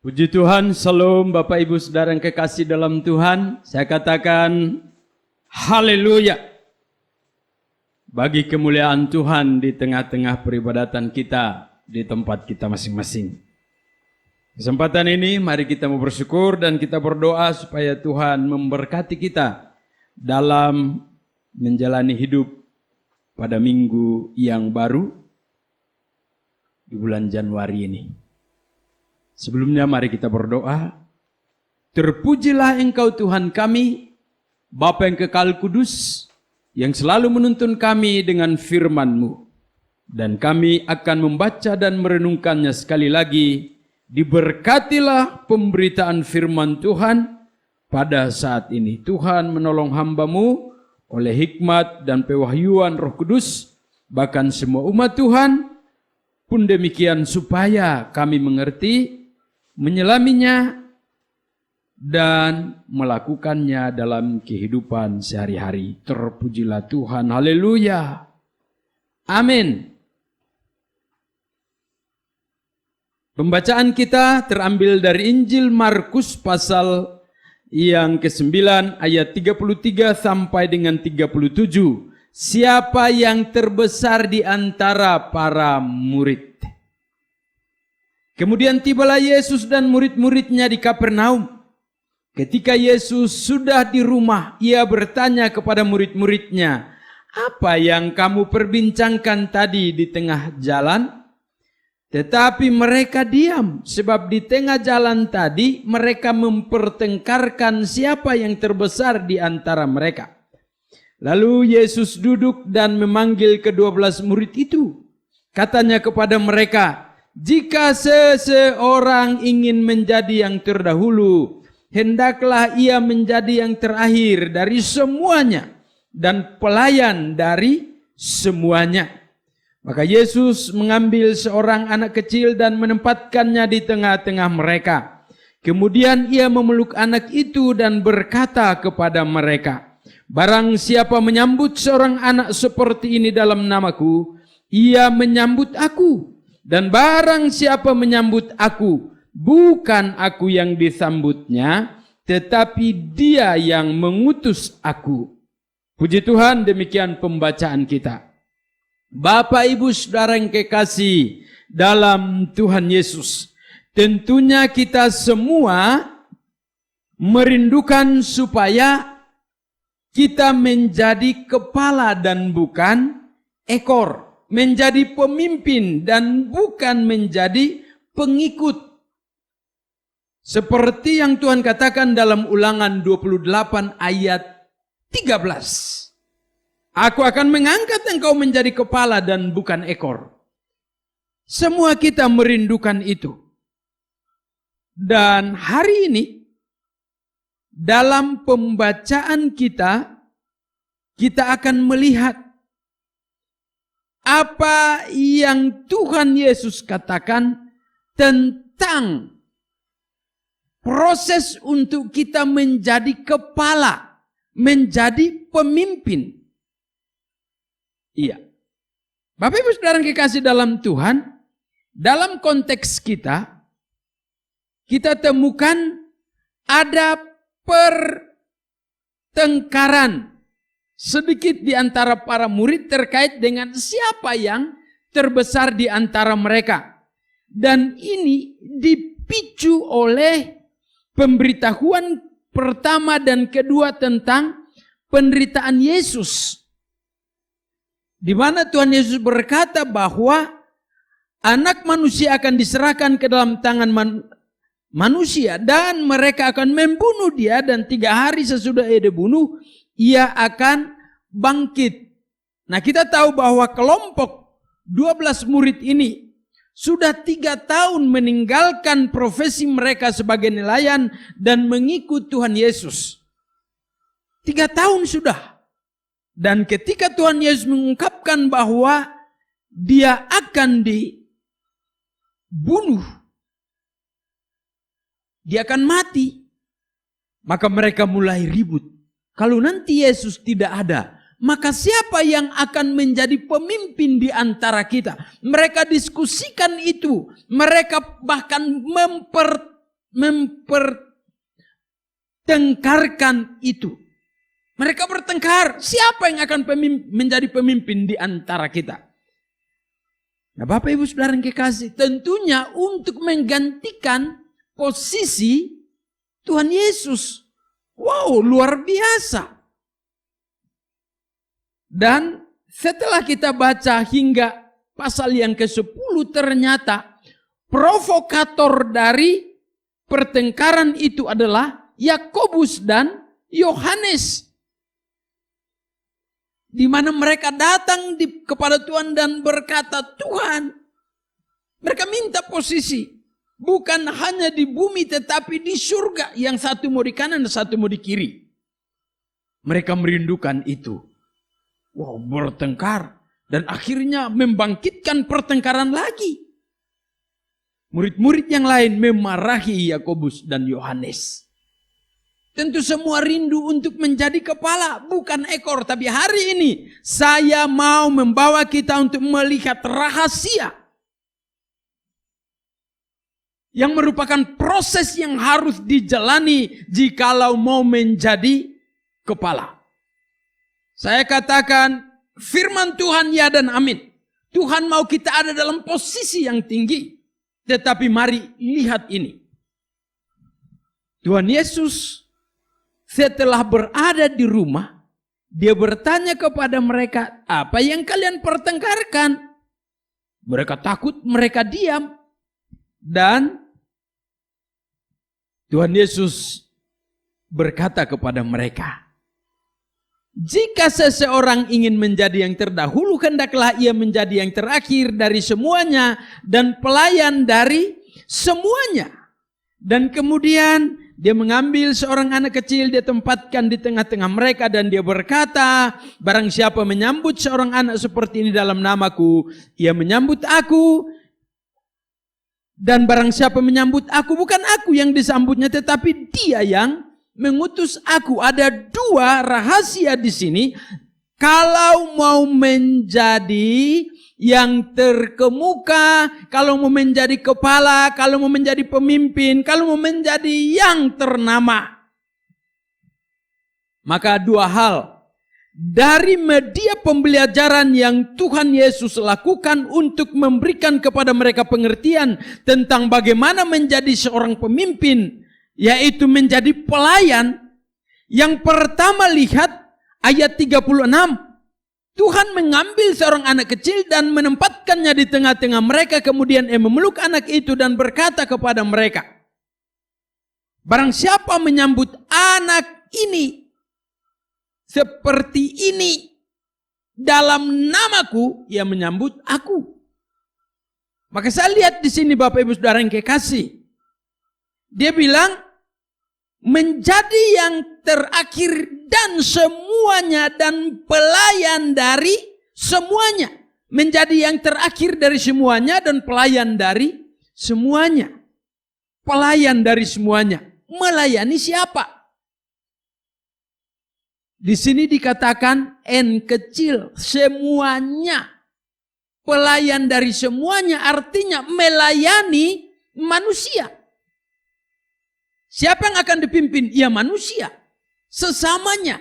Puji Tuhan, Salam Bapak Ibu Saudara yang kekasih dalam Tuhan. Saya katakan haleluya bagi kemuliaan Tuhan di tengah-tengah peribadatan kita di tempat kita masing-masing. Kesempatan ini mari kita mau bersyukur dan kita berdoa supaya Tuhan memberkati kita dalam menjalani hidup pada minggu yang baru di bulan Januari ini. Sebelumnya mari kita berdoa. Terpujilah Engkau Tuhan kami, Bapa yang kekal kudus, yang selalu menuntun kami dengan firman-Mu. Dan kami akan membaca dan merenungkannya sekali lagi. Diberkatilah pemberitaan firman Tuhan pada saat ini. Tuhan menolong hamba-Mu oleh hikmat dan pewahyuan Roh Kudus, bahkan semua umat Tuhan pun demikian, supaya kami mengerti, menyelaminya, dan melakukannya dalam kehidupan sehari-hari. Terpujilah Tuhan, haleluya, amin. Pembacaan kita terambil dari Injil Markus pasal yang ke-9 ayat 33 sampai dengan 37. Siapa yang terbesar di antara para murid? Kemudian tibalah Yesus dan murid-muridnya di Kapernaum. Ketika Yesus sudah di rumah, ia bertanya kepada murid-muridnya, "Apa yang kamu perbincangkan tadi di tengah jalan?" Tetapi mereka diam, sebab di tengah jalan tadi mereka mempertengkarkan siapa yang terbesar di antara mereka. Lalu Yesus duduk dan memanggil ke-12 murid itu. Katanya kepada mereka, "Jika seseorang ingin menjadi yang terdahulu, hendaklah ia menjadi yang terakhir dari semuanya dan pelayan dari semuanya." Maka Yesus mengambil seorang anak kecil dan menempatkannya di tengah-tengah mereka. Kemudian ia memeluk anak itu dan berkata kepada mereka, "Barang siapa menyambut seorang anak seperti ini dalam namaku, ia menyambut aku. Dan barang siapa menyambut aku, bukan aku yang disambutnya, tetapi dia yang mengutus aku." Puji Tuhan, demikian pembacaan kita. Bapak Ibu Saudara yang kekasih dalam Tuhan Yesus, tentunya kita semua merindukan supaya kita menjadi kepala dan bukan ekor. Menjadi pemimpin dan bukan menjadi pengikut. Seperti yang Tuhan katakan dalam Ulangan 28 ayat 13. "Aku akan mengangkat engkau menjadi kepala dan bukan ekor." Semua kita merindukan itu. Dan hari ini dalam pembacaan kita akan melihat apa yang Tuhan Yesus katakan tentang proses untuk kita menjadi kepala, menjadi pemimpin. Iya. Bapak Ibu Saudara yang kekasih dalam Tuhan, dalam konteks kita temukan ada pertengkaran sedikit di antara para murid terkait dengan siapa yang terbesar di antara mereka. Dan ini dipicu oleh pemberitahuan pertama dan kedua tentang penderitaan Yesus. Di mana Tuhan Yesus berkata bahwa anak manusia akan diserahkan ke dalam tangan manusia dan mereka akan membunuh dia, dan 3 hari sesudah ia dibunuh, ia akan bangkit. Nah, kita tahu bahwa kelompok 12 murid ini sudah 3 tahun meninggalkan profesi mereka sebagai nelayan dan mengikut Tuhan Yesus. 3 tahun sudah. Dan ketika Tuhan Yesus mengungkapkan bahwa dia akan dibunuh, dia akan mati, maka mereka mulai ribut. Kalau nanti Yesus tidak ada, maka siapa yang akan menjadi pemimpin di antara kita? Mereka diskusikan itu. Mereka bahkan mempertengkarkan itu. Mereka bertengkar, siapa yang akan menjadi pemimpin di antara kita? Nah, Bapak Ibu Saudara yang kekasih, tentunya untuk menggantikan posisi Tuhan Yesus. Wow, luar biasa. Dan setelah kita baca hingga pasal yang ke-10, ternyata provokator dari pertengkaran itu adalah Yakobus dan Yohanes. Di mana mereka datang kepada Tuhan dan berkata, Tuhan, mereka minta posisi. Bukan hanya di bumi tetapi di surga. Yang satu mau di kanan dan satu mau di kiri. Mereka merindukan itu. Wow, bertengkar. Dan akhirnya membangkitkan pertengkaran lagi. Murid-murid yang lain memarahi Yakobus dan Yohanes. Tentu semua rindu untuk menjadi kepala, bukan ekor. Tapi hari ini saya mau membawa kita untuk melihat rahasia yang merupakan proses yang harus dijalani jikalau mau menjadi kepala. Saya katakan firman Tuhan ya dan amin. Tuhan mau kita ada dalam posisi yang tinggi. Tetapi mari lihat ini. Tuhan Yesus setelah berada di rumah, dia bertanya kepada mereka, apa yang kalian pertengkarkan? Mereka takut, mereka diam. Dan Tuhan Yesus berkata kepada mereka, jika seseorang ingin menjadi yang terdahulu, hendaklah ia menjadi yang terakhir dari semuanya dan pelayan dari semuanya. Dan kemudian dia mengambil seorang anak kecil, dia tempatkan di tengah-tengah mereka dan dia berkata, barang siapa menyambut seorang anak seperti ini dalam namaku, ia menyambut aku. Dan barang siapa menyambut aku, bukan aku yang disambutnya, tetapi dia yang mengutus aku. Ada 2 rahasia di sini. Kalau mau menjadi yang terkemuka, kalau mau menjadi kepala, kalau mau menjadi pemimpin, kalau mau menjadi yang ternama, maka 2 hal. Dari media pembelajaran yang Tuhan Yesus lakukan untuk memberikan kepada mereka pengertian tentang bagaimana menjadi seorang pemimpin, yaitu menjadi pelayan. Yang pertama lihat ayat 36. Tuhan mengambil seorang anak kecil dan menempatkannya di tengah-tengah mereka. Kemudian ia memeluk anak itu dan berkata kepada mereka, barang siapa menyambut anak ini seperti ini dalam namaku, ia menyambut aku. Maka saya lihat di sini Bapak Ibu Saudara yang kekasih, dia bilang menjadi yang terakhir dan semuanya dan pelayan dari semuanya. Menjadi yang terakhir dari semuanya dan pelayan dari semuanya. Pelayan dari semuanya. Melayani siapa? Di sini dikatakan N kecil, semuanya. Pelayan dari semuanya artinya melayani manusia. Siapa yang akan dipimpin? Ya manusia. Sesamanya.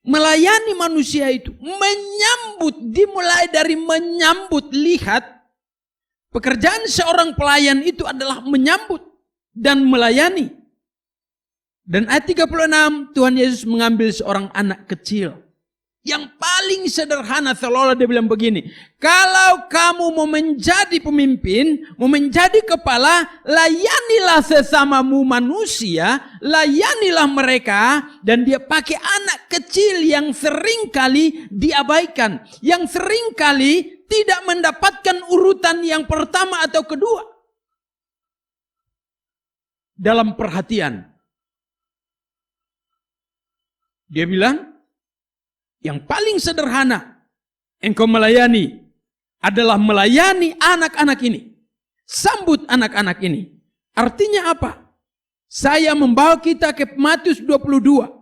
Melayani manusia itu. Menyambut. Dimulai dari menyambut. Lihat. Pekerjaan seorang pelayan itu adalah menyambut. Dan melayani. Dan ayat 36. Tuhan Yesus mengambil seorang anak kecil. Yang paling sederhana, seolah-olah dia bilang begini, kalau kamu mau menjadi pemimpin, mau menjadi kepala, layanilah sesamamu manusia, layanilah mereka. Dan dia pakai anak kecil yang seringkali diabaikan, yang seringkali tidak mendapatkan urutan yang pertama atau kedua dalam perhatian. Dia bilang, yang paling sederhana engkau melayani adalah melayani anak-anak ini. Sambut anak-anak ini. Artinya apa? Saya membawa kita ke Matius 22.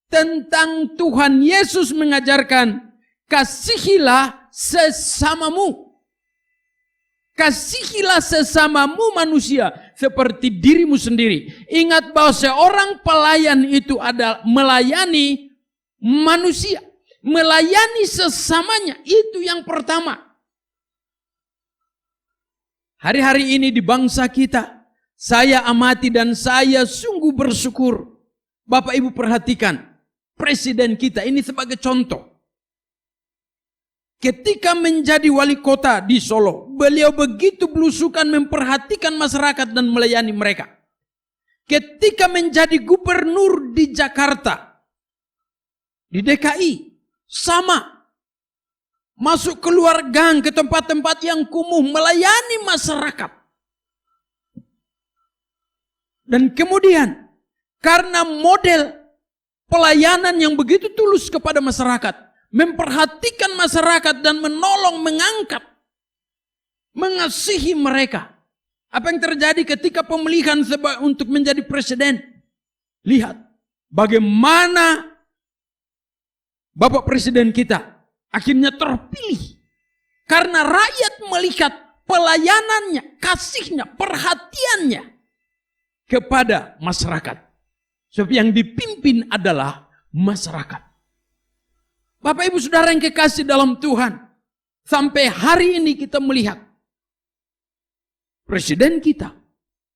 Tentang Tuhan Yesus mengajarkan, kasihilah sesamamu. Kasihilah sesamamu manusia seperti dirimu sendiri. Ingat bahwa seorang pelayan itu adalah melayani manusia. Melayani sesamanya, itu yang pertama. Hari-hari ini di bangsa kita, saya amati dan saya sungguh bersyukur. Bapak Ibu perhatikan, presiden kita ini sebagai contoh. Ketika menjadi wali kota di Solo, beliau begitu belusukan memperhatikan masyarakat dan melayani mereka. Ketika menjadi gubernur di Jakarta, di DKI, sama. Masuk keluar gang ke tempat-tempat yang kumuh, melayani masyarakat. Dan kemudian, karena model pelayanan yang begitu tulus kepada masyarakat, memperhatikan masyarakat dan menolong, mengangkat, mengasihi mereka. Apa yang terjadi ketika pemilihan untuk menjadi presiden? Lihat bagaimana Bapak Presiden kita akhirnya terpilih. Karena rakyat melihat pelayanannya, kasihnya, perhatiannya kepada masyarakat. Sebab yang dipimpin adalah masyarakat. Bapak Ibu Saudara yang kekasih dalam Tuhan, sampai hari ini kita melihat presiden kita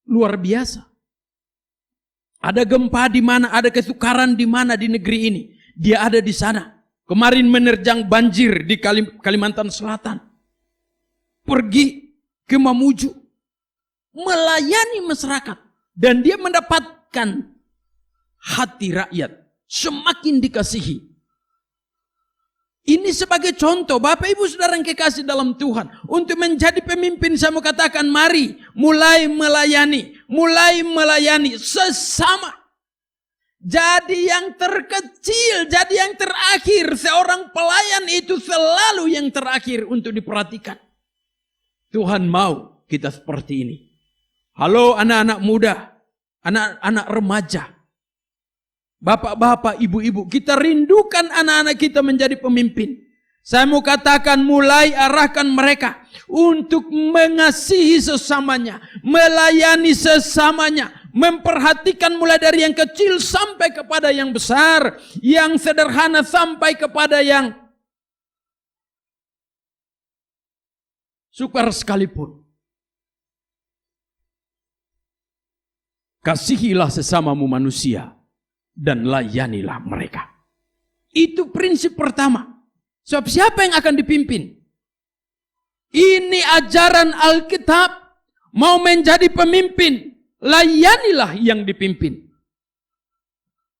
luar biasa. Ada gempa di mana, ada kesukaran di mana di negeri ini, dia ada di sana. Kemarin menerjang banjir di Kalimantan Selatan. Pergi ke Mamuju, melayani masyarakat, dan dia mendapatkan hati rakyat, semakin dikasihi. Ini sebagai contoh, Bapak Ibu Saudara yang kekasih dalam Tuhan. Untuk menjadi pemimpin, saya mau katakan, mari mulai melayani sesama. Jadi yang terkecil, jadi yang terakhir. Seorang pelayan itu selalu yang terakhir untuk diperhatikan. Tuhan mau kita seperti ini. Halo anak-anak muda, anak-anak remaja. Bapak-bapak, ibu-ibu, kita rindukan anak-anak kita menjadi pemimpin. Saya mau katakan, mulai arahkan mereka untuk mengasihi sesamanya, melayani sesamanya, memperhatikan mulai dari yang kecil sampai kepada yang besar, yang sederhana sampai kepada yang sukar sekalipun. Kasihilah sesamamu manusia dan layanilah mereka. Itu prinsip pertama. Sebab siapa yang akan dipimpin? Ini ajaran Alkitab. Mau menjadi pemimpin, layanilah yang dipimpin.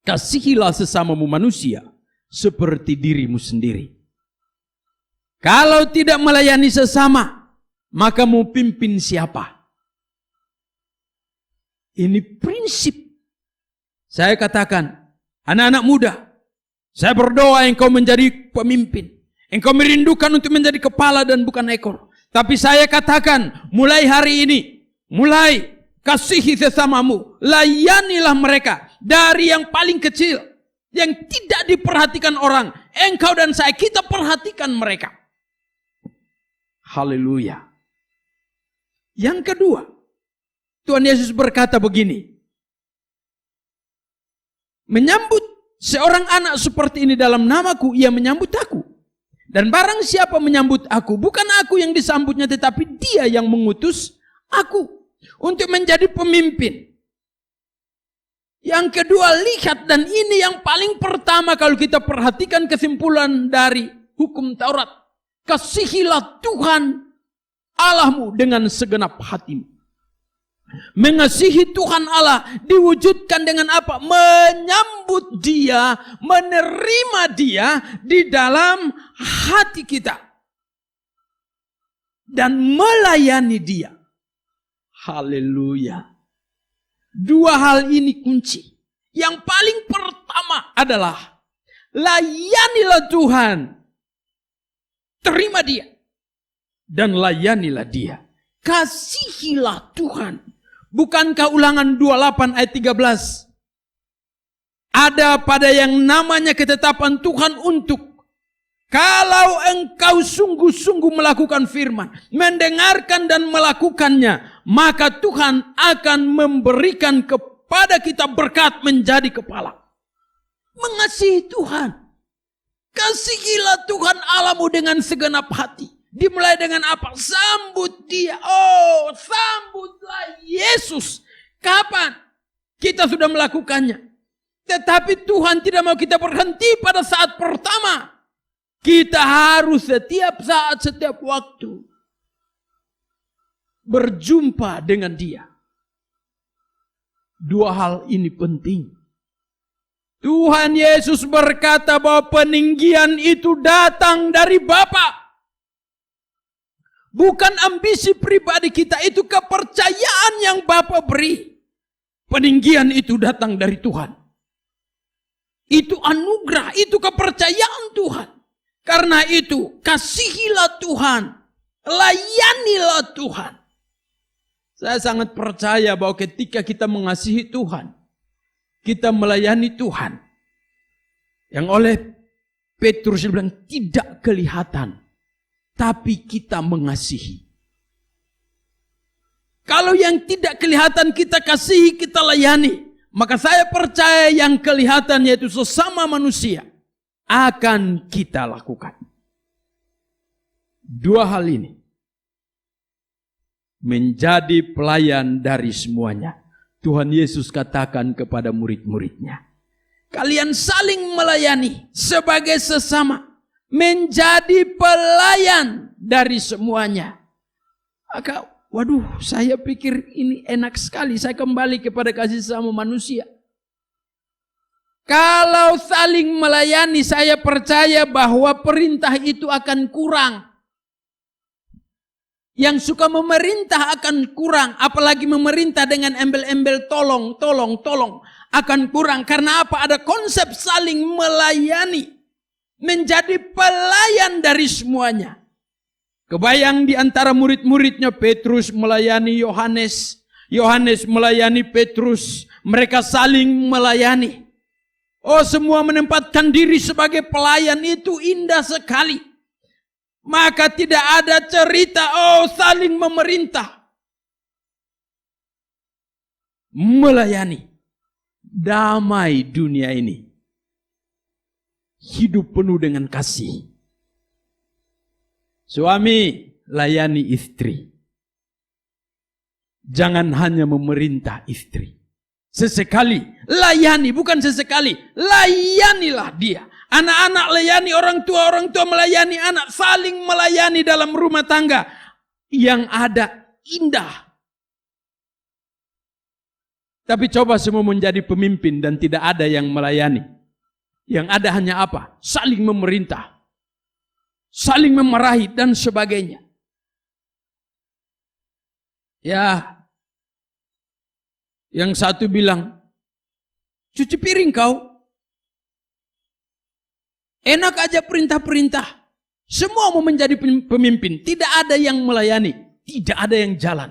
Kasihilah sesamamu manusia seperti dirimu sendiri. Kalau tidak melayani sesama, maka mau pimpin siapa? Ini prinsip. Saya katakan, anak-anak muda, saya berdoa engkau menjadi pemimpin. Engkau merindukan untuk menjadi kepala dan bukan ekor. Tapi saya katakan, mulai hari ini, mulai kasihi sesamamu, layanilah mereka. Dari yang paling kecil, yang tidak diperhatikan orang, engkau dan saya, kita perhatikan mereka. Haleluya. Yang kedua, Tuhan Yesus berkata begini, menyambut seorang anak seperti ini dalam namaku, ia menyambut aku. Dan barang siapa menyambut aku, bukan aku yang disambutnya, tetapi dia yang mengutus aku untuk menjadi pemimpin. Yang kedua, lihat, dan ini yang paling pertama kalau kita perhatikan kesimpulan dari hukum Taurat. Kasihilah Tuhan Allahmu dengan segenap hatimu. Mengasihi Tuhan Allah diwujudkan dengan apa? Menyambut dia, menerima dia di dalam hati kita. dan melayani dia. Haleluya. Dua hal ini kunci. Yang paling pertama adalah layanilah Tuhan. Terima dia. Dan layanilah dia. Kasihilah Tuhan. Bukankah Ulangan 28 ayat 13? Ada pada yang namanya ketetapan Tuhan untuk kalau engkau sungguh-sungguh melakukan firman, mendengarkan dan melakukannya, maka Tuhan akan memberikan kepada kita berkat menjadi kepala. Mengasihi Tuhan. Kasihilah Tuhan Allahmu dengan segenap hati. Dimulai dengan apa? Sambut dia. Oh, sambutlah Yesus. Kapan? Kita sudah melakukannya. Tetapi Tuhan tidak mau kita berhenti pada saat pertama. Kita harus setiap saat, setiap waktu berjumpa dengan dia. Dua hal ini penting. Tuhan Yesus berkata bahwa peninggian itu datang dari Bapa. Bukan ambisi pribadi kita, itu kepercayaan yang Bapa beri. Peninggian itu datang dari Tuhan. Itu anugerah, itu kepercayaan Tuhan. Karena itu, kasihilah Tuhan, layanilah Tuhan. Saya sangat percaya bahwa ketika kita mengasihi Tuhan, kita melayani Tuhan. Yang oleh Petrus bilang tidak kelihatan, tapi kita mengasihi. Kalau yang tidak kelihatan kita kasihi, kita layani. Maka saya percaya yang kelihatan yaitu sesama manusia akan kita lakukan. Dua hal ini menjadi pelayan dari semuanya. Tuhan Yesus katakan kepada murid-muridnya, kalian saling melayani sebagai sesama, menjadi pelayan dari semuanya. Maka waduh, saya pikir ini enak sekali. Saya kembali kepada kasih sama manusia. Kalau saling melayani, saya percaya bahwa perintah itu akan kurang. Yang suka memerintah akan kurang. Apalagi memerintah dengan embel-embel tolong, tolong, tolong. Akan kurang. Karena apa? Ada konsep saling melayani. Menjadi pelayan dari semuanya. Kebayang di antara murid-muridnya, Petrus melayani Yohanes. Yohanes melayani Petrus. Mereka saling melayani. Oh, semua menempatkan diri sebagai pelayan, itu indah sekali. Maka tidak ada cerita, oh saling memerintah. Melayani. Damai dunia ini. Hidup penuh dengan kasih. Suami, layani istri. Jangan hanya memerintah istri. Sesekali, layani, bukan sesekali. Layanilah dia. Anak-anak layani orang tua melayani anak. Saling melayani dalam rumah tangga. Yang ada indah. Tapi coba semua menjadi pemimpin dan tidak ada yang melayani. Yang ada hanya apa? Saling memerintah. Saling memarahi dan sebagainya. Ya, yang satu bilang, cuci piring kau. Enak aja perintah-perintah. Semua mau menjadi pemimpin. Tidak ada yang melayani. Tidak ada yang jalan.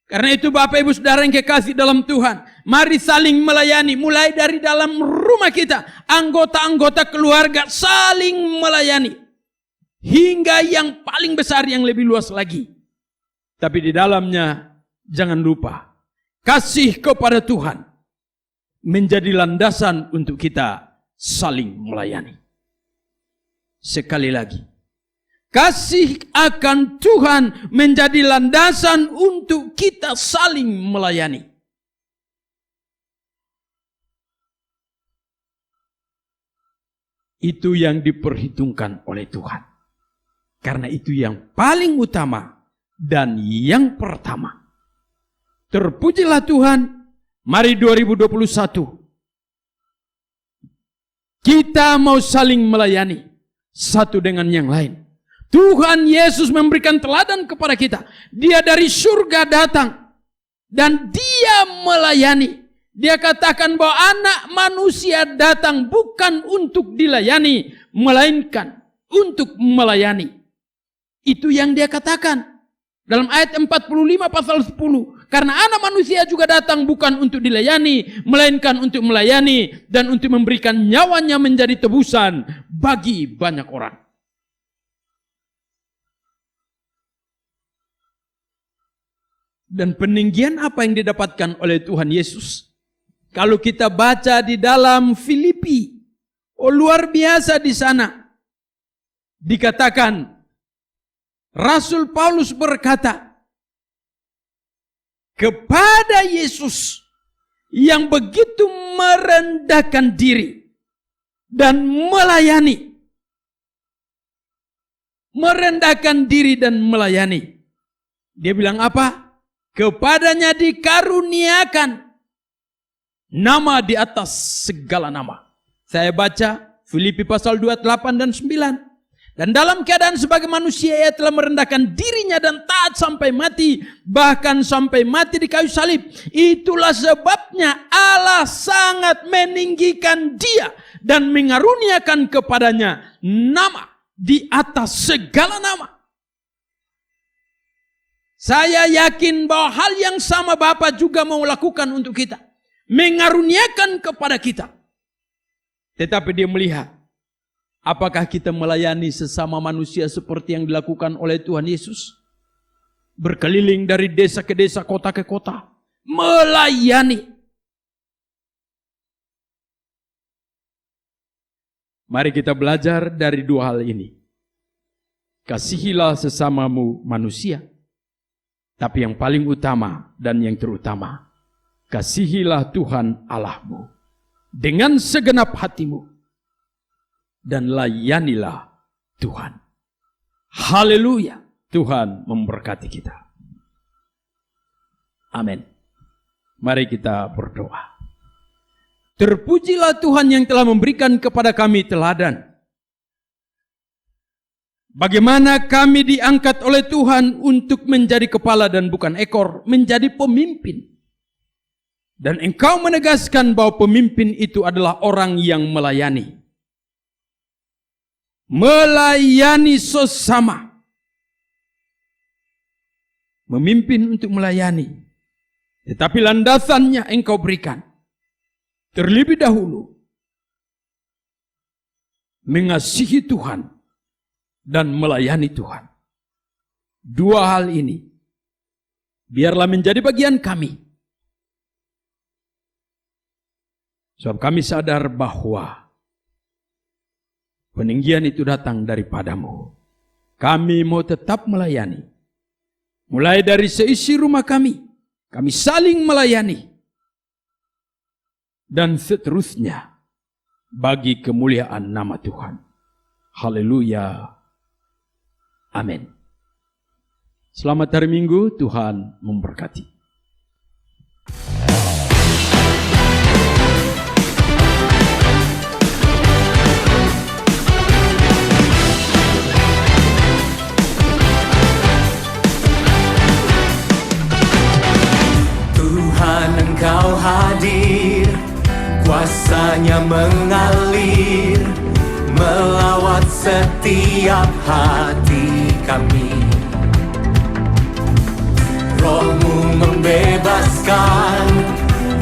Karena itu Bapak Ibu Saudara yang kekasih dalam Tuhan. Mari saling melayani. Mulai dari dalam rumah kita. Anggota-anggota keluarga saling melayani. Hingga yang paling besar yang lebih luas lagi. Tapi di dalamnya jangan lupa. Kasih kepada Tuhan. Menjadi landasan untuk kita saling melayani. Sekali lagi. Kasih akan Tuhan menjadi landasan untuk kita saling melayani. Itu yang diperhitungkan oleh Tuhan. Karena itu yang paling utama dan yang pertama. Terpujilah Tuhan. Mari 2021. Kita mau saling melayani satu dengan yang lain. Tuhan Yesus memberikan teladan kepada kita. Dia dari surga datang dan dia melayani. Dia katakan bahwa anak manusia datang bukan untuk dilayani, melainkan untuk melayani. Itu yang dia katakan dalam ayat 45 pasal 10. Karena anak manusia juga datang bukan untuk dilayani, melainkan untuk melayani dan untuk memberikan nyawanya menjadi tebusan bagi banyak orang. Dan peninggian apa yang didapatkan oleh Tuhan Yesus? Kalau kita baca di dalam Filipi, luar biasa di sana. Dikatakan, Rasul Paulus berkata, kepada Yesus yang begitu merendahkan diri dan melayani. Merendahkan diri dan melayani. Dia bilang apa? Kepadanya dikaruniakan nama di atas segala nama. Saya baca Filipi pasal 28 dan 9. Dan dalam keadaan sebagai manusia ia telah merendahkan dirinya dan taat sampai mati. Bahkan sampai mati di kayu salib. Itulah sebabnya Allah sangat meninggikan dia. Dan mengaruniakan kepadanya nama di atas segala nama. Saya yakin bahwa hal yang sama Bapa juga mau lakukan untuk kita. Mengaruniakan kepada kita. Tetapi dia melihat, apakah kita melayani sesama manusia seperti yang dilakukan oleh Tuhan Yesus? Berkeliling dari desa ke desa, kota ke kota. Melayani. Mari kita belajar dari dua hal ini. Kasihilah sesamamu manusia. Tapi yang paling utama dan yang terutama, kasihilah Tuhan Allahmu dengan segenap hatimu dan layanilah Tuhan. Haleluya. Tuhan memberkati kita. Amin. Mari kita berdoa. Terpujilah Tuhan yang telah memberikan kepada kami teladan. Bagaimana kami diangkat oleh Tuhan untuk menjadi kepala dan bukan ekor, menjadi pemimpin. Dan Engkau menegaskan bahwa pemimpin itu adalah orang yang melayani. Melayani sesama. Memimpin untuk melayani. Tetapi landasannya Engkau berikan. Terlebih dahulu. Mengasihi Tuhan. Dan melayani Tuhan. Dua hal ini. Biarlah menjadi bagian kami. Sebab kami sadar bahwa peninggian itu datang daripadamu. Kami mau tetap melayani. Mulai dari seisi rumah kami. Kami saling melayani. Dan seterusnya. Bagi kemuliaan nama Tuhan. Haleluya. Amin. Selamat hari Minggu, Tuhan memberkati. Tuhan Engkau hadir, kuasa-Nya mengalir, melawat setiap hati kami. Roh-Mu membebaskan,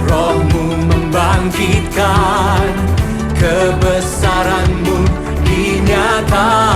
Roh-Mu membangkitkan, kebesaran-Mu dinyatakan.